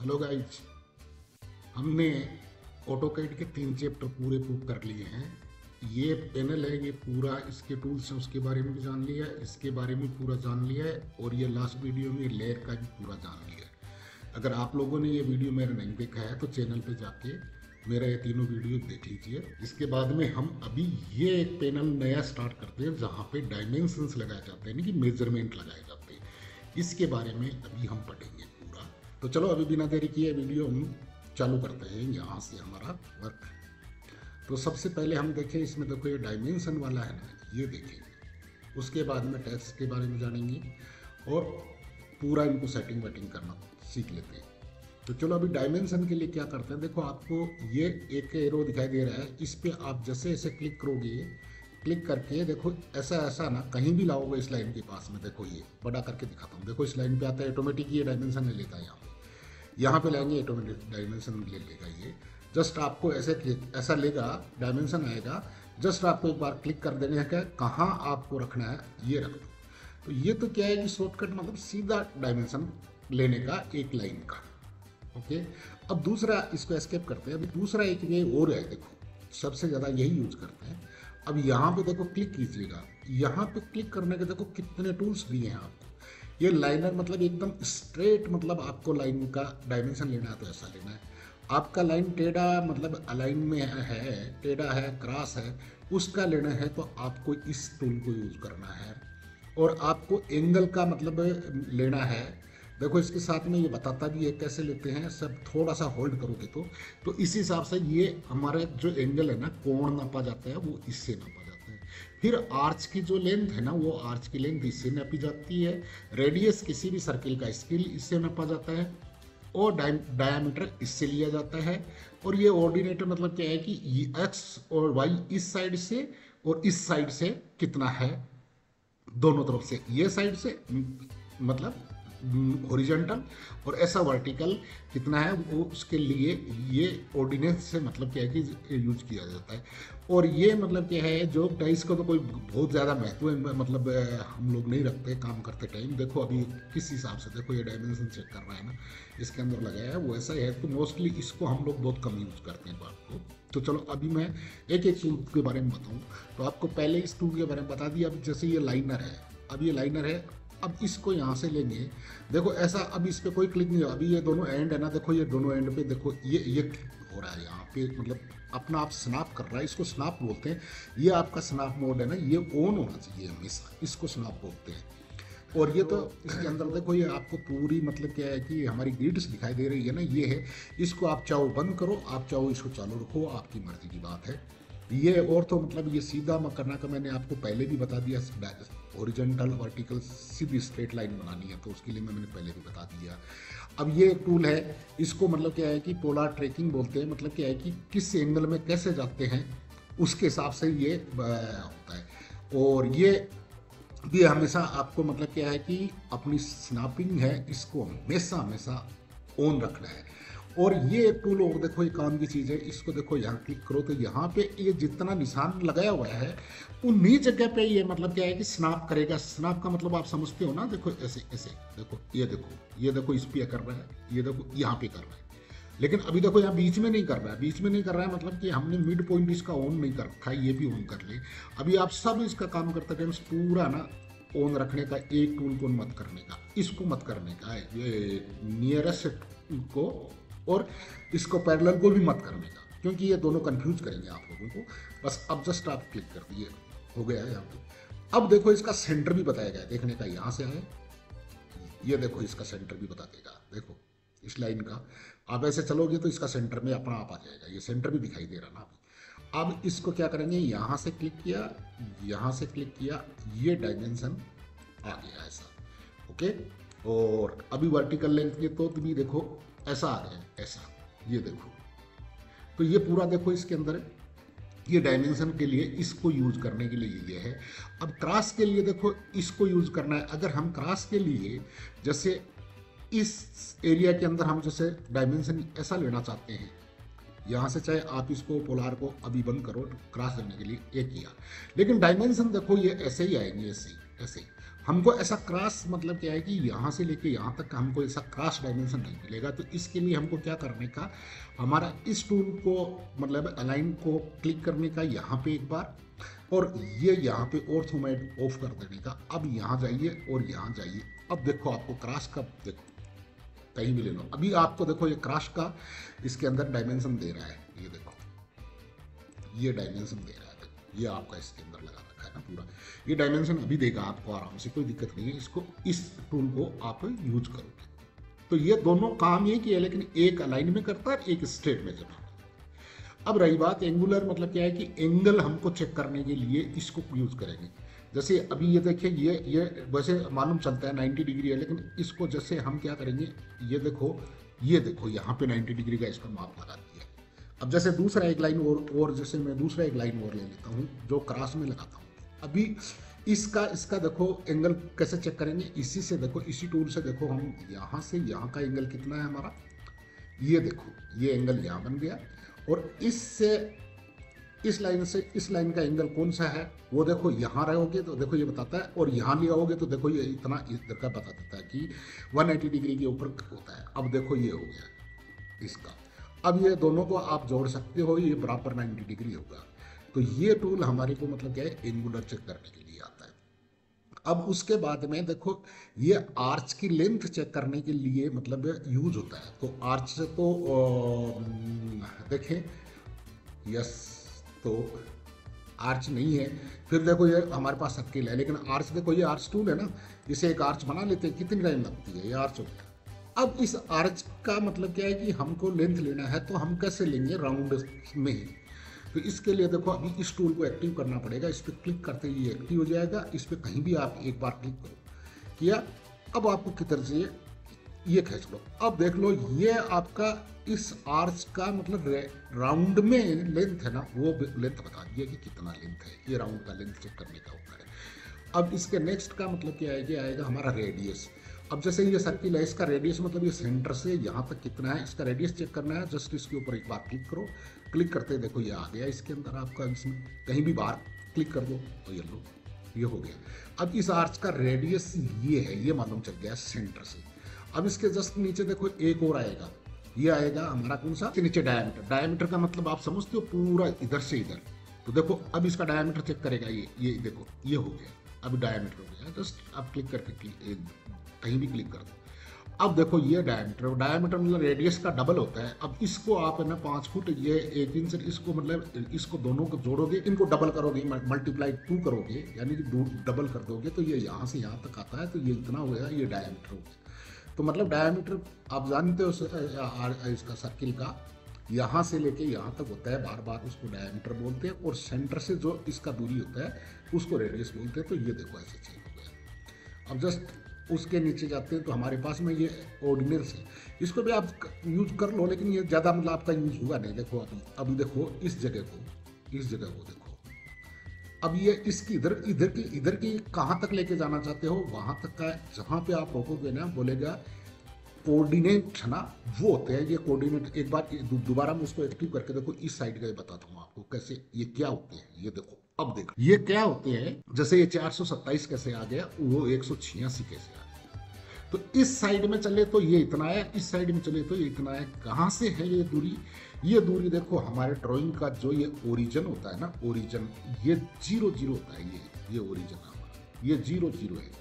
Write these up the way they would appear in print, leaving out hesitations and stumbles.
Hello guys, हमने AutoCAD के 3 chapter पूरे प्रूव कर लिए हैं। ये पैनल है, ये पूरा इसके टूल्स हैं उसके बारे में भी जान लिया है, इसके बारे में पूरा जान लिया है, और ये लास्ट वीडियो में लेयर का भी पूरा जान लिया है। अगर आप लोगों ने ये वीडियो मेरा नहीं देखा है तो चैनल पे जाके मेरा ये तीनों वीडियो देख लीजिए। इसके बाद में हम अभी ये एक पैनल नया स्टार्ट करते हैं जहाँ पे डायमेंशंस लगाए जाते हैं, यानी कि मेजरमेंट लगाए जाते हैं। इसके बारे में अभी हम पढ़ेंगे पूरा। तो चलो अभी बिना देरी किए वीडियो हम चालू करते हैं यहाँ से हमारा वर्क। तो सबसे पहले हम देखें, इसमें देखो ये डायमेंशन वाला है ना, ये देखेंगे। उसके बाद में टैक्स के बारे में जानेंगे और पूरा इनको सेटिंग वेटिंग करना सीख लेते हैं। तो चलो अभी डायमेंशन के लिए क्या करते हैं, देखो आपको ये एक एरो दिखाई दे रहा है, इस पर आप जैसे ऐसे क्लिक करोगे, क्लिक करके देखो ऐसा ऐसा ना कहीं भी लाओगे इस लाइन के पास में, देखो ये बड़ा करके दिखाता हूँ। देखो इस लाइन पे आता है ऑटोमेटिक, ये डायमेंशन ले लेता है। यहाँ पे लाएंगे ऑटोमेटिक डायमेंशन ले लेगा ये। जस्ट आपको ऐसा लेगा, डायमेंशन आएगा, जस्ट आपको एक बार क्लिक कर देने का, कहाँ आपको रखना है ये रख दो। तो ये तो क्या है कि शॉर्टकट, मतलब सीधा डायमेंशन लेने का एक लाइन का। ओके, अब दूसरा इसको एस्केप करते हैं। अभी दूसरा एक वे और है, देखो सबसे ज़्यादा यही यूज करते हैं। अब यहाँ पे देखो क्लिक कीजिएगा, यहाँ पे क्लिक करने के देखो कितने टूल्स दिए हैं आपको। ये लाइनर मतलब एकदम स्ट्रेट, मतलब आपको लाइन का डायमेंशन लेना है तो ऐसा लेना है। आपका लाइन टेढ़ा मतलब अलाइन में है, टेढ़ा है, क्रॉस है, उसका लेना है तो आपको इस टूल को यूज करना है। और आपको एंगल का मतलब लेना है, देखो इसके साथ में ये बताता भी है कैसे लेते हैं, सब थोड़ा सा होल्ड करोगे तो इस हिसाब से ये हमारे जो एंगल है ना, कोण नापा जाता है, वो इससे नापा जाता है। फिर आर्च की जो लेंथ है ना, वो आर्च की लेंथ इससे नापी जाती है। रेडियस किसी भी सर्किल का स्केल इससे नापा जाता है, और डायमीटर इससे लिया जाता है। और ये ऑर्डिनेटर मतलब क्या है कि एक्स और वाई इस साइड से और इस साइड से कितना है, दोनों तरफ से, ये साइड से मतलब हॉरिजॉन्टल और ऐसा वर्टिकल कितना है, वो उसके लिए ये ऑर्डिनेंस से मतलब क्या है कि यूज किया जाता है। और ये मतलब क्या है, जो टाइल्स का तो कोई बहुत ज़्यादा महत्व मतलब हम लोग नहीं रखते काम करते टाइम। देखो अभी किस हिसाब से, देखो ये डायमेंशन चेक कर रहा है ना, इसके अंदर लगाया है, वो ऐसा है। तो मोस्टली इसको हम लोग बहुत कम यूज करते हैं बात को। तो चलो अभी मैं एक एक टूल के बारे में बताऊँ। तो आपको पहले इस टूल के बारे में बता दिया। अब जैसे ये लाइनर है, अब ये लाइनर है, अब इसको यहाँ से लेंगे, देखो ऐसा। अब इस पर कोई क्लिक नहीं हो, अभी ये दोनों एंड है ना, देखो ये दोनों एंड पे देखो ये हो रहा है यहाँ पे, मतलब अपना आप स्नैप कर रहा है। इसको स्नैप बोलते हैं। ये आपका स्नैप मोड है ना, ये ऑन होना चाहिए हमेशा, इसको स्नैप बोलते हैं। और ये तो इसके अंदर देखो ये आपको पूरी मतलब क्या है कि हमारी ग्रिड्स दिखाई दे रही है ना, ये है। इसको आप चाहो बंद करो, आप चाहो इसको चालू रखो, आपकी मर्जी की बात है ये। और तो मतलब ये सीधा करना का मैंने आपको पहले भी बता दिया, हॉरिजॉन्टल वर्टिकल सीधी स्ट्रेट लाइन बनानी है तो उसके लिए मैंने पहले भी बता दिया। अब ये एक टूल है, इसको मतलब क्या है कि पोलर ट्रैकिंग बोलते हैं। मतलब क्या है कि किस एंगल में कैसे जाते हैं उसके हिसाब से ये होता है। और ये भी हमेशा आपको मतलब क्या है कि अपनी स्नैपिंग है, इसको हमेशा हमेशा ऑन रखना है। और ये एक टूल और देखो, ये काम की चीज़ है। इसको देखो यहाँ क्लिक करो तो यहाँ पे ये जितना निशान लगाया हुआ है उन्हीं जगह पे ये मतलब क्या है कि स्नैप करेगा। स्नैप का मतलब आप समझते हो ना, देखो ऐसे ऐसे, देखो ये देखो इस पे कर रहा है, ये देखो यहाँ पे कर रहा है। लेकिन अभी देखो यहाँ बीच में नहीं कर रहा है, बीच में नहीं कर रहा है मतलब कि हमने मिड पॉइंट इसका ऑन नहीं कर रखा है, ये भी ऑन कर ले। अभी आप सब इसका काम करते टाइम पूरा ना ऑन रखने का, एक टूल को मत करने का, इसको मत करने का है, ये नियरेस्ट को और इसको पैरेलल को भी मत करने का, क्योंकि ये दोनों कंफ्यूज करेंगे आप लोगों को। बस अब जस्ट आप क्लिक कर दिए, हो गया है यहाँ पे। अब देखो इसका सेंटर भी बताया गया है, देखने का यहाँ से है, ये देखो इसका सेंटर भी बता देगा। देखो इस लाइन का आप ऐसे चलोगे तो इसका सेंटर में अपना आप आ जाएगा, ये सेंटर भी दिखाई दे रहा ना अभी। अब इसको क्या करेंगे, यहाँ से क्लिक किया, यहाँ से क्लिक किया, ये डायमेंशन आ गया ऐसा। ओके, और अभी वर्टिकल लेंथ के तो भी देखो ऐसा आ गया, ऐसा, ये देखो। तो ये पूरा देखो इसके अंदर ये डायमेंशन के लिए इसको यूज करने के लिए ये है। अब क्रॉस के लिए देखो इसको यूज करना है। अगर हम क्रॉस के लिए जैसे इस एरिया के अंदर हम जैसे डायमेंशन ऐसा लेना चाहते हैं, यहाँ से चाहे आप इसको पोलार को अभी बंद करो, क्रॉस करने के लिए एक किया, लेकिन डायमेंशन देखो ये ऐसे ही आएंगे, ऐसे ही ऐसे ही। हमको ऐसा क्रॉस मतलब क्या है कि यहाँ से लेके यहाँ तक का हमको ऐसा क्रॉस डायमेंशन नहीं मिलेगा। तो इसके लिए हमको क्या करने का, हमारा इस टूल को मतलब अलाइन को क्लिक करने का यहाँ पे एक बार, और ये यहाँ पे ऑर्थो मोड ऑफ कर देने का। अब यहाँ जाइए और यहाँ जाइए। अब देखो आपको क्रॉस का देखो कहीं भी ले लो, अभी आपको देखो ये क्रॉस का इसके अंदर डायमेंशन दे रहा है। ये देखो ये डायमेंशन दे रहा है, देखो ये आपका इसके अंदर लगा रखा है ना पूरा। ये डायमेंशन अभी देगा आपको आराम से, कोई दिक्कत नहीं है। इसको इस टूल को आप यूज करोगे तो ये दोनों काम ये किया, लेकिन एक अलाइन में करता है, एक स्ट्रेट में जमा। अब रही बात एंगुलर, मतलब क्या है कि एंगल हमको चेक करने के लिए इसको यूज करेंगे। जैसे अभी ये देखिए ये वैसे मालूम चलता है 90 डिग्री है, लेकिन इसको जैसे हम क्या करेंगे, ये देखो यहाँ पे 90 डिग्री का इसका माप लगा दिया। अब जैसे दूसरा एक लाइन और जैसे मैं दूसरा एक लाइन और ले लेता हूँ जो क्रॉस में लगाता हूँ। अभी इसका देखो एंगल कैसे चेक करेंगे, इसी से देखो, इसी टूल से देखो हम यहाँ से यहाँ का एंगल कितना है हमारा, ये देखो ये एंगल यहाँ बन गया। और इससे इस लाइन से इस लाइन का एंगल कौन सा है वो देखो, यहाँ रहोगे तो देखो ये बताता है, और यहाँ ले आओगे तो देखो ये इतना इधर का बता देता है कि 180 डिग्री के ऊपर होता है। अब देखो ये हो गया इसका। अब ये दोनों को आप जोड़ सकते हो, ये बराबर 90 डिग्री होगा। तो ये टूल हमारे को मतलब क्या है, एंगुलर चेक करने के लिए आता है। अब उसके बाद में देखो ये आर्च की लेंथ चेक करने के लिए मतलब यूज होता है। तो आर्च से तो देखें, यस, तो आर्च नहीं है। फिर देखो ये हमारे पास सर्किल है, लेकिन आर्च देखो ये आर्च टूल है ना, इसे एक आर्च बना लेते हैं, कितनी टाइम लगती है, ये आर्च होता है। अब इस आर्च का मतलब क्या है कि हमको लेंथ लेना है, तो हम कैसे लेंगे, राउंड में ही। तो इसके लिए देखो अभी इस टूल को एक्टिव करना पड़ेगा। इस पर क्लिक करते ही ये एक्टिव हो जाएगा। इस पर कहीं भी आप एक बार क्लिक करो, किया। अब आपको किधर चाहिए ये खींच लो। अब देख लो ये आपका इस आर्च का मतलब राउंड में लेंथ है ना, वो लेंथ बता दिया कि कितना लेंथ है। ये राउंड का लेंथ चेक करने का होता है। अब इसके नेक्स्ट का मतलब क्या है कि आएगा हमारा रेडियस। अब जैसे ये सर्किल है, इसका रेडियस मतलब ये सेंटर से यहाँ तक कितना है, इसका रेडियस चेक करना है। जस्ट इसके ऊपर एक बार क्लिक करो, क्लिक करते देखो ये आ गया इसके अंदर आपका। इसमें कहीं भी बाहर क्लिक कर दो तो ये लो, ये हो गया। अब इस आर्च का रेडियस ये है, ये मालूम चल गया सेंटर से। अब इसके जस्ट नीचे देखो एक और आएगा, ये आएगा हमारा कौन सा, नीचे डायमीटर। डायमीटर का मतलब आप समझते हो पूरा इधर से इधर। तो देखो अब इसका डायमीटर चेक करेगा, ये देखो ये हो गया, अब डायमीटर हो गया। जस्ट आप क्लिक करके कहीं भी क्लिक कर दो। अब देखो ये डायमीटर मतलब रेडियस का डबल होता है। अब इसको आप है ना 5 फुट, ये 1 इंच, इसको मतलब इसको दोनों को जोड़ोगे, इनको डबल करोगे, मल्टीप्लाई 2 करोगे, यानी कि डबल कर दोगे तो ये यहाँ से यहाँ तक आता है। तो ये इतना हो गया, ये डायमीटर हो गया। तो मतलब डायमीटर आप जानते हो इसका सर्किल का, यहाँ से लेके यहाँ तक होता है, बार बार उसको डायमीटर बोलते हैं। और सेंटर से जो इसका दूरी होता है उसको रेडियस बोलते हैं। तो ये देखो ऐसे चेंज हो गया। अब जस्ट उसके नीचे जाते हैं तो हमारे पास में ये ऑर्डिनल्स है, इसको भी आप यूज कर लो, लेकिन ये ज़्यादा मतलब आपका यूज हुआ नहीं। देखो अभी देखो इस जगह को देखो। अब ये इसकी इधर की कहाँ तक लेके जाना चाहते हो, वहाँ तक का जहाँ पे आप रोकोगे ना, बोलेगा कोऑर्डिनेट है ना, वो होते हैं ये कोऑर्डिनेट। एक बार दोबारा मैं उसको एक्टिव करके देखो, इस साइड का बताता हूँ आपको कैसे ये क्या होते हैं। ये देखो, अब देखो ये क्या होते हैं। जैसे ये 427 कैसे आ गया, वो 186 कैसे आ गया। तो इस साइड में चले तो ये इतना है, इस साइड में चले तो ये इतना है। कहाँ से है ये दूरी, ये दूरी देखो हमारे ड्राइंग का जो ये ओरिजिन होता है ना, ओरिजिन ये 0 होता है। ये ओरिजिन हमारा ये 0 है।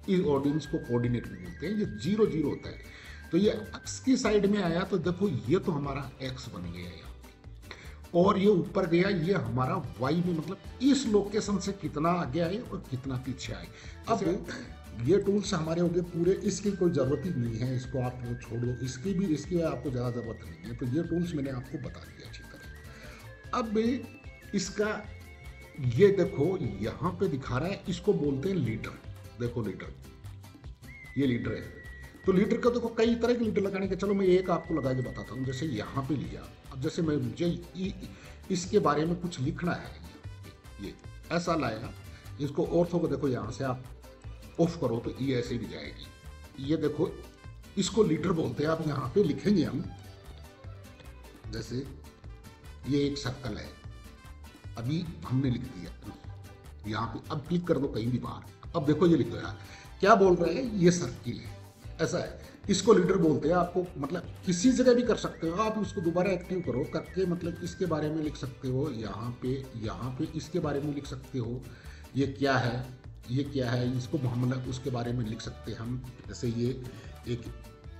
इस ऑर्डिनेंस को कोऑर्डिनेट में बोलते हैं। ये 0 होता है। तो ये एक्स की साइड में आया तो देखो ये तो हमारा एक्स बन गया यहाँ पे, और ये ऊपर गया, ये हमारा वाई में मतलब इस लोकेशन से कितना आगे आए और कितना पीछे आए। अब ये टूल्स हमारे हो गए पूरे, इसकी कोई ज़रूरत ही नहीं है, इसको आप छोड़ो, इसकी आपको ज़्यादा ज़रूरत नहीं है। तो ये टूल्स मैंने आपको बता दिया अच्छी तरह। अब इसका ये देखो यहाँ पे दिखा रहा है, इसको बोलते हैं लीटर। देखो लीटर, ये लीटर है। तो लीटर का देखो कई तरह के लीटर लगाने के, चलो मैं एक आपको लगा के बताता हूँ। जैसे यहाँ पे लिया, अब जैसे मुझे इसके बारे में कुछ लिखना है, ये ऐसा लाया, इसको ऑर्थो को देखो यहाँ से आप ऑफ करो तो ये ऐसे भी जाएगी। ये देखो इसको लीटर बोलते हैं। आप यहाँ पे लिखेंगे हम, जैसे ये एक सर्कल है, अभी हमने लिख दिया यहाँ पे। अब क्लिक कर दो कहीं भी बाहर, अब देखो ये लिख रहा है, क्या बोल रहे हैं, ये सर्किल है, ऐसा है, इसको लीडर बोलते हैं। आपको मतलब किसी जगह भी कर सकते हो आप, उसको दोबारा एक्टिव करो करके, मतलब इसके बारे में लिख सकते हो, यहाँ पे इसके बारे में लिख सकते हो, ये क्या है, ये क्या है, इसको मतलब उसके बारे में लिख सकते हैं हम। जैसे ये एक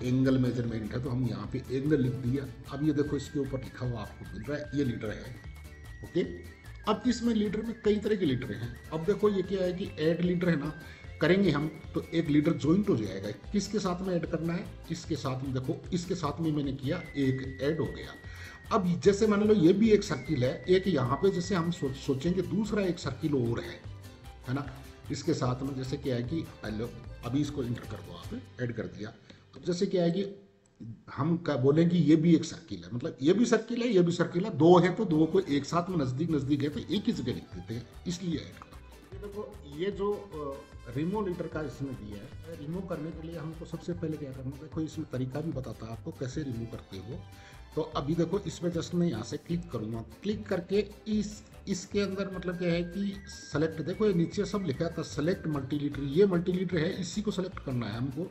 एंगल मेजरमेंट है तो हम यहाँ पे एंगल लिख दिया। अब ये देखो इसके ऊपर लिखा हुआ आपको मिल रहा है, ये लीडर है। ओके, अब इसमें लीडर में कई तरह के लीडर हैं। अब देखो ये क्या है कि ऐड लीडर है ना, करेंगे हम तो एक लीडर ज्वाइंट हो जाएगा। किसके साथ में ऐड करना है, इसके साथ में, देखो इसके साथ में मैंने किया, एक ऐड हो गया। अब जैसे मान लो ये भी एक सर्किल है, एक यहाँ पे जैसे हम सोचेंगे दूसरा एक सर्किल और है ना, इसके साथ में जैसे क्या है कि हेलो, अभी इसको इंटर कर दो, आप ऐड कर दिया। अब जैसे क्या है कि हम क्या बोलेंगे, ये भी एक सर्किल है, मतलब ये भी सर्किल है, ये भी सर्किल है, दो है तो दो को एक साथ में नजदीक नजदीक है तो एक ही जगह लिख देते हैं, इसलिए ऐड कर दो। ये देखो ये जो रिमूव लीडर का इसमें दिया है, रिमूव करने के लिए हमको सबसे पहले क्या करना है, देखो इसमें तरीका भी बताता है आपको कैसे रिमूव करते हो। तो अभी देखो इसमें जस्ट मैं यहाँ से क्लिक करूँगा, क्लिक करके इसके अंदर मतलब क्या है कि सेलेक्ट, देखो ये नीचे सब लिखा था सेलेक्ट मल्टीलीटर, ये मल्टीलीटर है, इसी को सेलेक्ट करना है हमको।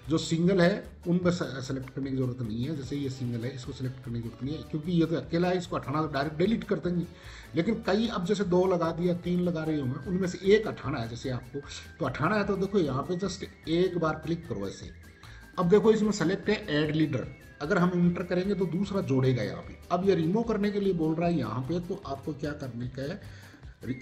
जो सिंगल है उनमें सेलेक्ट करने की जरूरत नहीं है, जैसे ये सिंगल है इसको सेलेक्ट करने की जरूरत नहीं है, क्योंकि ये तो अकेला है, इसको हटाना तो डायरेक्ट डिलीट कर देंगे। लेकिन कई अब जैसे 2 लगा दिया, 3 लगा रहे होंगे, उनमें से एक हटाना है जैसे आपको, तो हटाना है तो देखो यहाँ पे जस्ट एक बार क्लिक करो ऐसे। अब देखो इसमें सेलेक्ट है ऐड लीडर, अगर हम इंटर करेंगे तो दूसरा जोड़ेगा यहाँ पे। अब ये रिमूव करने के लिए बोल रहा है यहाँ पे, तो आपको क्या करने का है,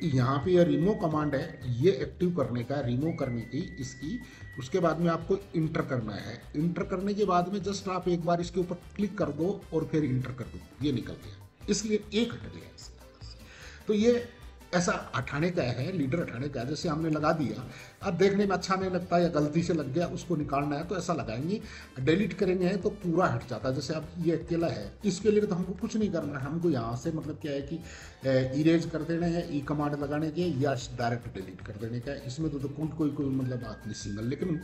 यहाँ पे ये रिमूव कमांड है, ये एक्टिव करने का, रिमूव करने की इसकी। उसके बाद में आपको इंटर करना है, इंटर करने के बाद में जस्ट आप एक बार इसके ऊपर क्लिक कर दो और फिर इंटर कर दो, ये निकल गया, इसलिए एक हट गया इसके अंदर से। तो ये ऐसा हटाने का है, लीडर हटाने का है। जैसे हमने लगा दिया, अब देखने में अच्छा नहीं लगता या गलती से लग गया, उसको निकालना है तो ऐसा लगाएंगे, डिलीट करेंगे तो पूरा हट जाता है। जैसे अब ये अकेला है, इसके लिए तो हमको कुछ नहीं करना है, हमको यहाँ से मतलब क्या है कि इरेज कर देना है, ई कमांड लगाने के, या डायरेक्ट डिलीट कर देने का है। इसमें तो कोई मतलब बात नहीं सिंगल, लेकिन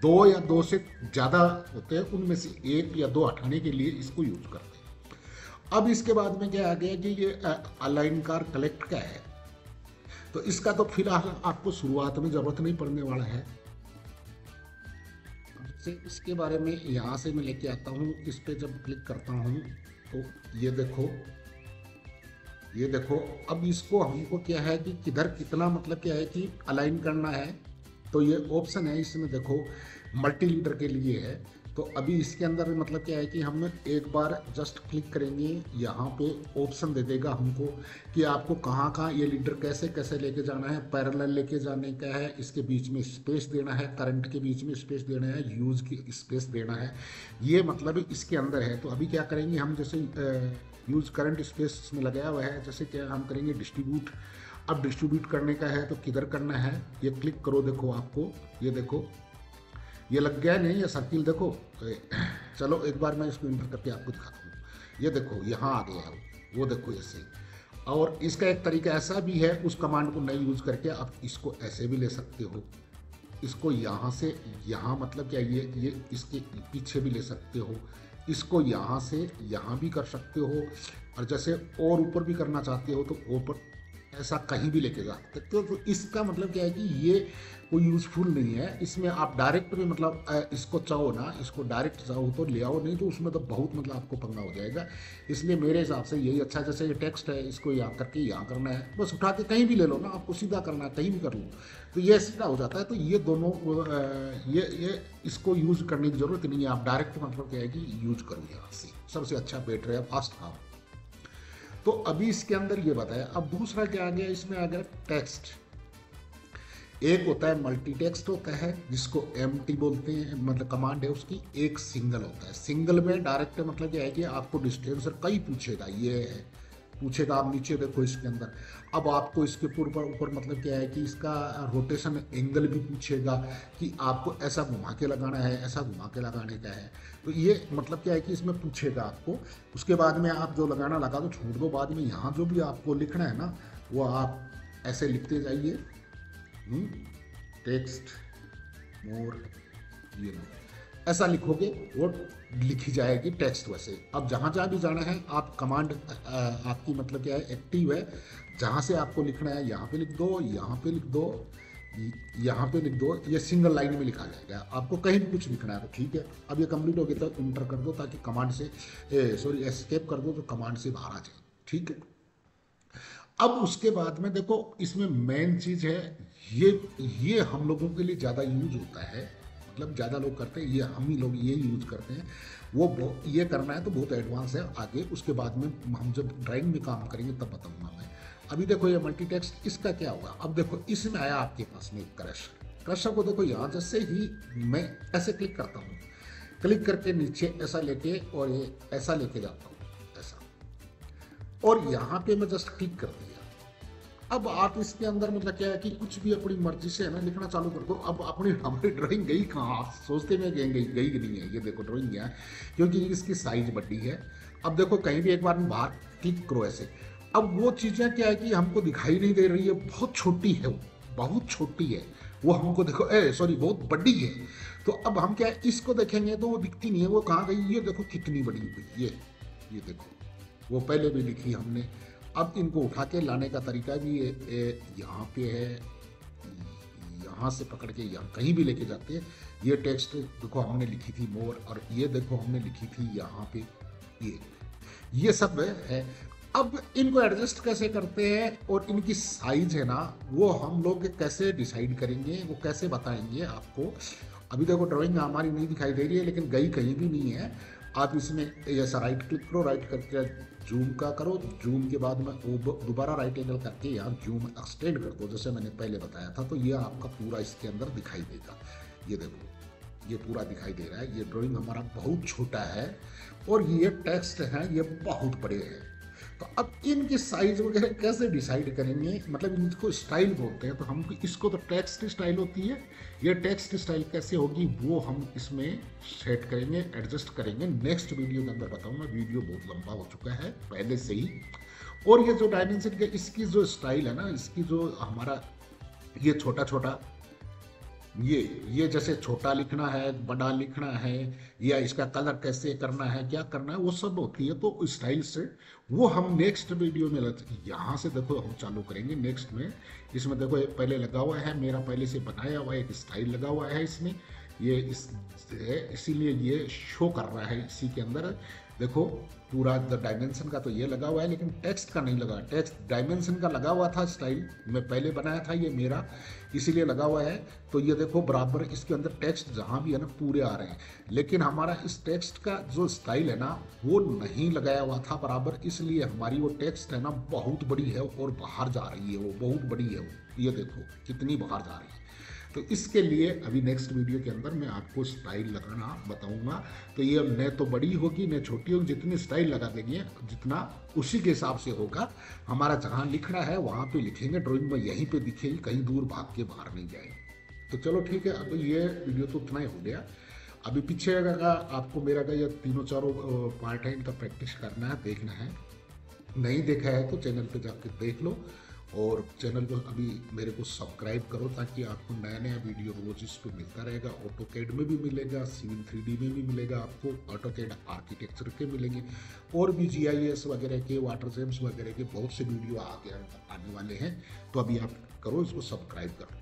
2 या 2 से ज़्यादा होते हैं, उनमें से 1 या 2 हटाने के लिए इसको यूज करते हैं। अब इसके बाद में क्या आ गया कि ये अलाइन कार कलेक्ट का है, तो इसका तो फिलहाल आपको शुरुआत में जरूरत नहीं पड़ने वाला है। इसके बारे में यहाँ से मैं लेके आता हूँ, इस पे जब क्लिक करता हूँ तो ये देखो अब इसको हमको क्या है कि किधर कितना मतलब क्या है कि अलाइन करना है, तो ये ऑप्शन है इसमें, देखो मल्टी लीडर के लिए है। तो अभी इसके अंदर मतलब क्या है कि हम एक बार जस्ट क्लिक करेंगे, यहाँ पे ऑप्शन दे देगा हमको कि आपको कहाँ कहाँ ये लीडर कैसे कैसे लेके जाना है। पैरेलल लेके जाने का है, इसके बीच में स्पेस देना है, करंट के बीच में स्पेस देना है, यूज की स्पेस देना है, ये मतलब इसके अंदर है। तो अभी क्या करेंगे हम, जैसे यूज करंट स्पेस इसमें लगाया हुआ है, जैसे क्या हम करेंगे डिस्ट्रीब्यूट। अब डिस्ट्रीब्यूट करने का है तो किधर करना है, ये क्लिक करो, देखो आपको ये देखो ये लग गया नहीं, ये सर्किल देखो। चलो एक बार मैं इसको इंटर करके आपको दिखाता हूँ, ये देखो यहाँ आ गया है, वो देखो ऐसे। और इसका एक तरीका ऐसा भी है, उस कमांड को नहीं यूज करके आप इसको ऐसे भी ले सकते हो, इसको यहाँ से यहाँ मतलब क्या ये इसके पीछे भी ले सकते हो, इसको यहाँ से यहाँ भी कर सकते हो, और जैसे और ऊपर भी करना चाहते हो तो ऊपर ऐसा कहीं भी लेके जा सकते हो। तो इसका मतलब क्या है कि ये कोई यूज़फुल नहीं है, इसमें आप डायरेक्ट भी मतलब इसको चाहो ना, इसको डायरेक्ट चाहो तो ले आओ, नहीं तो उसमें तो बहुत मतलब आपको पंगा हो जाएगा। इसलिए मेरे हिसाब से यही अच्छा, जैसे ये टेक्स्ट है इसको यहाँ करके यहाँ करना है, बस उठा के कहीं भी ले लो ना, आपको सीधा करना है कहीं भी कर लो तो ये सीधा हो जाता है। तो ये दोनों ये इसको यूज़ करने की ज़रूरत नहीं है, आप डायरेक्ट मतलब क्या है कि यूज करो यहाँ से, सबसे अच्छा बेटर है, फास्ट काम। तो अभी इसके अंदर ये बताया। अब दूसरा क्या आ गया, इसमें आ गया टेक्स्ट। एक होता है मल्टी टेक्स्ट होता है जिसको एमटी बोलते हैं, मतलब कमांड है उसकी। एक सिंगल होता है, सिंगल में डायरेक्ट मतलब क्या है कि आपको डिस्टेंसर कई पूछेगा, ये है पूछेगा। आप नीचे देखो इसके अंदर, अब आपको इसके ऊपर मतलब क्या है कि इसका रोटेशन एंगल भी पूछेगा कि आपको ऐसा घुमा के लगाना है, ऐसा घुमा के लगाने का है। तो ये मतलब क्या है कि इसमें पूछेगा आपको। उसके बाद में आप जो लगाना लगा दो, छोड़ दो, बाद में यहाँ जो भी आपको लिखना है ना वो आप ऐसे लिखते जाइए, टेक्स्ट मोर, ये ऐसा लिखोगे वो लिखी जाएगी टेक्स्ट वैसे। अब जहाँ जहाँ भी जाना है आप कमांड आपकी मतलब क्या है एक्टिव है, जहाँ से आपको लिखना है यहाँ पे लिख दो, यहाँ पे लिख दो, यहाँ पे लिख दो, ये सिंगल लाइन में लिखा जाएगा। आपको कहीं भी कुछ लिखना है तो ठीक है। अब ये कंप्लीट हो गया तो इंटर कर दो, ताकि कमांड से सॉरी एस्केप कर दो तो कमांड से बाहर आ जाए, ठीक है। अब उसके बाद में देखो इसमें मेन चीज है, ये हम लोगों के लिए ज़्यादा यूज होता है, मतलब ज़्यादा लोग करते हैं, ये हम ही लोग ये यूज करते हैं। ये करना है तो बहुत एडवांस है, आगे उसके बाद में हम जब ड्राइंग में काम करेंगे तब बताऊंगा मैं। अभी देखो ये मल्टी टेक्स्ट, इसका क्या होगा। अब देखो इसमें आया आपके पास में क्रशर को देखो यहाँ जैसे ही मैं ऐसे क्लिक करता हूँ, क्लिक करके नीचे ऐसा लेके और ये ऐसा लेके जाता हूँ ऐसा, और यहाँ पे मैं जस्ट क्लिक कर दिया। अब आप इसके अंदर मतलब क्या है कि कुछ भी अपनी मर्जी से है ना लिखना चालू कर दो। अब अपनी हमारी ड्राइंग गई कहाँ, आप सोचते में गई नहीं है। ये देखो ड्राइंग गया, क्योंकि इसकी साइज बड़ी है। अब देखो कहीं भी एक बार बाहर क्लिक करो ऐसे, अब वो चीज़ें क्या है कि हमको दिखाई नहीं दे रही है, बहुत छोटी है, बहुत छोटी है वो हमको, देखो सॉरी बहुत बड़ी है। तो अब हम क्या है इसको देखेंगे तो वो दिखती नहीं है, वो कहाँ गई, ये देखो कितनी बड़ी हुई, ये देखो वो पहले भी लिखी हमने। अब इनको उठा के लाने का तरीका भी यहाँ पे है, यहाँ से पकड़ के यहाँ कहीं भी लेके जाते हैं। ये टेक्स्ट देखो हमने लिखी थी मोर, और ये देखो हमने लिखी थी यहाँ पे ये सब है। अब इनको एडजस्ट कैसे करते हैं और इनकी साइज है ना वो हम लोग कैसे डिसाइड करेंगे, वो कैसे बताएंगे आपको। अभी देखो ड्राइंग हमारी नहीं दिखाई दे रही है, लेकिन गई कहीं भी नहीं है। आप इसमें ऐसा राइट क्लिक करो, राइट करके जूम का करो, जूम के बाद में दोबारा राइट एंगल करके यहाँ जूम एक्सटेंड कर दो, जैसे मैंने पहले बताया था। तो ये आपका पूरा इसके अंदर दिखाई देगा। ये देखो ये पूरा दिखाई दे रहा है। ये ड्राइंग हमारा बहुत छोटा है और ये टेक्स्ट है ये बहुत बड़े हैं। तो अब इनकी साइज वगैरह कैसे डिसाइड करेंगे, मतलब इनको स्टाइल बोलते हैं। तो हम इसको तो टेक्स्ट स्टाइल होती है, ये टेक्स्ट स्टाइल कैसे होगी वो हम इसमें सेट करेंगे, एडजस्ट करेंगे। नेक्स्ट वीडियो के अंदर बताऊंगा, वीडियो बहुत लंबा हो चुका है पहले से ही। और ये जो डायमेंशन के इसकी जो स्टाइल है ना, इसकी जो हमारा ये छोटा छोटा ये जैसे छोटा लिखना है, बड़ा लिखना है, या इसका कलर कैसे करना है, क्या करना है, वो सब होती है। तो स्टाइल से वो हम नेक्स्ट वीडियो में यहाँ से देखो हम चालू करेंगे नेक्स्ट में। इसमें देखो एक पहले लगा हुआ है, मेरा पहले से बनाया हुआ एक स्टाइल लगा हुआ है इसमें, ये इसीलिए ये शो कर रहा है इसी के अंदर। देखो पूरा डायमेंशन का तो ये लगा हुआ है, लेकिन टेक्स्ट का नहीं लगा। टेक्स्ट डायमेंशन का लगा हुआ था, स्टाइल मैं पहले बनाया था ये मेरा, इसीलिए लगा हुआ है। तो ये देखो बराबर इसके अंदर टेक्स्ट जहाँ भी है ना पूरे आ रहे हैं, लेकिन हमारा इस टेक्स्ट का जो स्टाइल है ना वो नहीं लगाया हुआ था बराबर, इसलिए हमारी वो टेक्स्ट है ना बहुत बड़ी है और बाहर जा रही है, वो बहुत बड़ी है वो। ये देखो कितनी बाहर जा रही है। तो इसके लिए अभी नेक्स्ट वीडियो के अंदर मैं आपको स्टाइल लगाना बताऊंगा। तो ये न तो बड़ी होगी न छोटी होगी, जितनी स्टाइल लगा देंगे जितना उसी के हिसाब से होगा। हमारा जहाँ लिखना है वहाँ पे लिखेंगे, ड्राइंग में यहीं पे दिखेगी, कहीं दूर भाग के बाहर नहीं जाएगी। तो चलो ठीक है, अब ये वीडियो तो उतना ही हो गया। अभी पीछे अगर आपको मेरा का ये तीनों चारों पार्ट है इनका प्रैक्टिस करना है, देखना है। नहीं देखा है तो चैनल पे जाकर देख लो, और चैनल को अभी मेरे को सब्सक्राइब करो, ताकि आपको नया नया वीडियो रोज इस पर मिलता रहेगा। ऑटोकैड में भी मिलेगा, सिविल 3D में भी मिलेगा आपको, ऑटोकैड आर्किटेक्चर के मिलेंगे, और भी GIS वगैरह के, वाटर जेम्स वगैरह के बहुत से वीडियो आने वाले हैं। तो अभी आप करो इसको सब्सक्राइब करो।